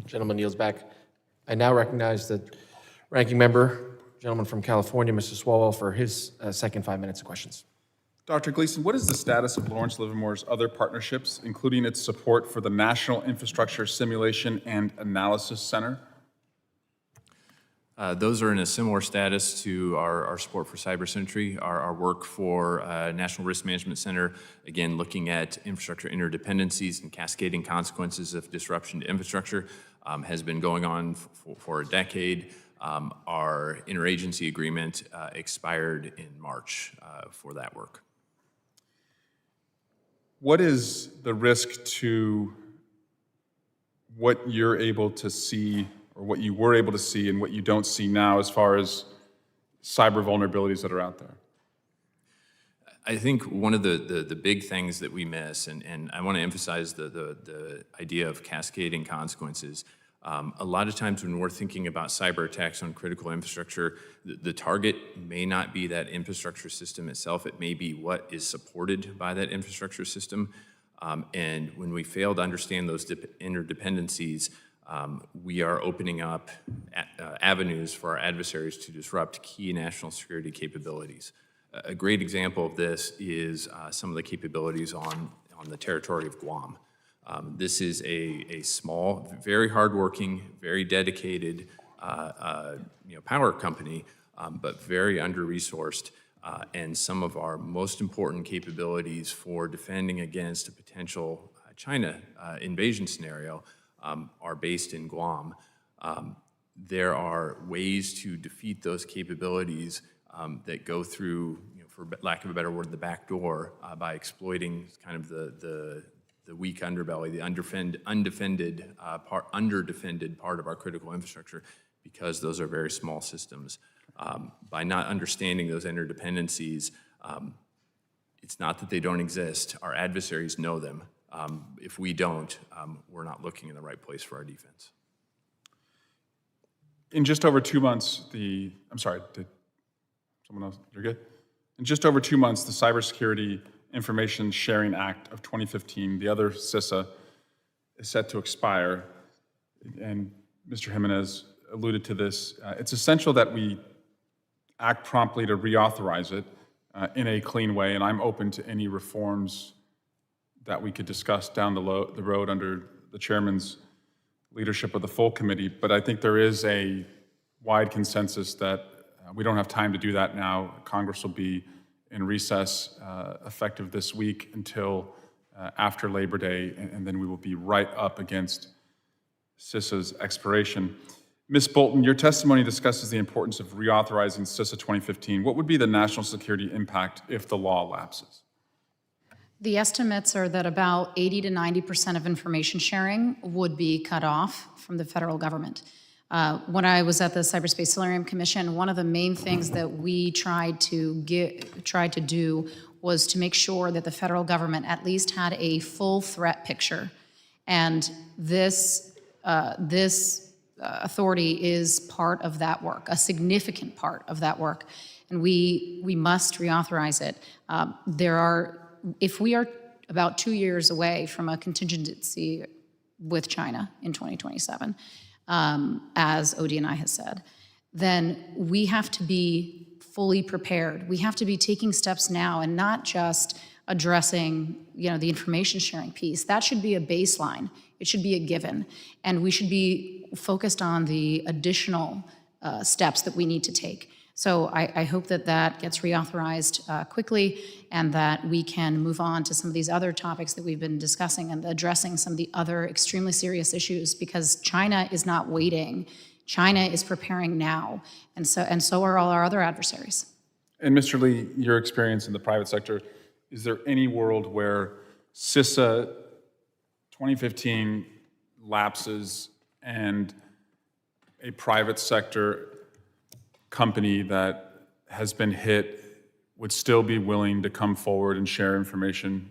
Gentleman yields back. I now recognize the ranking member, gentleman from California, Mr. Swalwell, for his second 5 minutes of questions. Dr. Gleason, what is the status of Lawrence Livermore's other partnerships, including its support for the National Infrastructure Simulation and Analysis Center? Those are in a similar status to our support for Cybersecurity, our work for National Risk Management Center, again, looking at infrastructure interdependencies and cascading consequences of disruption to infrastructure, has been going on for a decade. Our interagency agreement expired in March for that work. What is the risk to what you're able to see, or what you were able to see and what you don't see now as far as cyber vulnerabilities that are out there? I think one of the big things that we miss, and I want to emphasize the idea of cascading consequences. A lot of times when we're thinking about cyber attacks on critical infrastructure, the target may not be that infrastructure system itself. It may be what is supported by that infrastructure system. And when we fail to understand those interdependencies, we are opening up avenues for our adversaries to disrupt key national security capabilities. A great example of this is some of the capabilities on the territory of Guam. This is a small, very hardworking, very dedicated power company, but very under-resourced. And some of our most important capabilities for defending against a potential China invasion scenario are based in Guam. There are ways to defeat those capabilities that go through, for lack of a better word, the back door by exploiting kind of the weak underbelly, the underdefended part of our critical infrastructure, because those are very small systems. By not understanding those interdependencies, it's not that they don't exist. Our adversaries know them. If we don't, we're not looking in the right place for our defense. In just over 2 months, I'm sorry, did someone else? You're good? In just over 2 months, the Cybersecurity Information Sharing Act of 2015, the other CISA, is set to expire. And Mr. Jimenez alluded to this. It's essential that we act promptly to reauthorize it in a clean way, and I'm open to any reforms that we could discuss down the road under the chairman's leadership of the full committee. But I think there is a wide consensus that we don't have time to do that now. Congress will be in recess effective this week until after Labor Day, and then we will be right up against CISA's expiration. Ms. Bolton, your testimony discusses the importance of reauthorizing CISA 2015. What would be the national security impact if the law lapses? The estimates are that about 80 to 90% of information sharing would be cut off from the federal government. When I was at the Cyberspace Solarium Commission, one of the main things that we tried to do was to make sure that the federal government at least had a full threat picture. And this authority is part of that work, a significant part of that work. And we must reauthorize it. If we are about 2 years away from a contingency with China in 2027, as ODNI has said, then we have to be fully prepared. We have to be taking steps now and not just addressing, the information sharing piece. That should be a baseline. It should be a given. And we should be focused on the additional steps that we need to take. So I hope that that gets reauthorized quickly, and that we can move on to some of these other topics that we've been discussing and addressing some of the other extremely serious issues, because China is not waiting. China is preparing now, and so are all our other adversaries. And Mr. Lee, your experience in the private sector, is there any world where CISA 2015 lapses and a private sector company that has been hit would still be willing to come forward and share information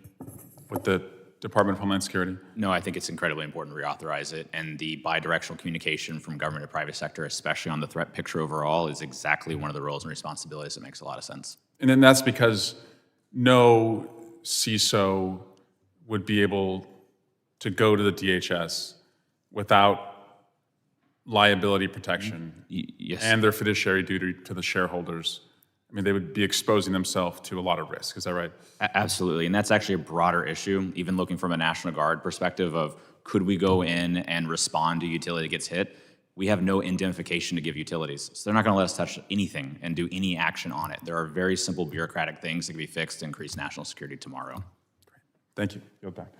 with the Department of Homeland Security? No, I think it's incredibly important to reauthorize it, and the bidirectional communication from government to private sector, especially on the threat picture overall, is exactly one of the roles and responsibilities that makes a lot of sense. And then that's because no CISO would be able to go to the DHS without liability protection Yes. and their fiduciary duty to the shareholders, I mean, they would be exposing themselves to a lot of risk. Is that right? Absolutely, and that's actually a broader issue, even looking from a National Guard perspective of could we go in and respond to utility that gets hit? We have no indemnification to give utilities, so they're not going to let us touch anything and do any action on it. There are very simple bureaucratic things that can be fixed to increase national security tomorrow. Thank you. Yield back.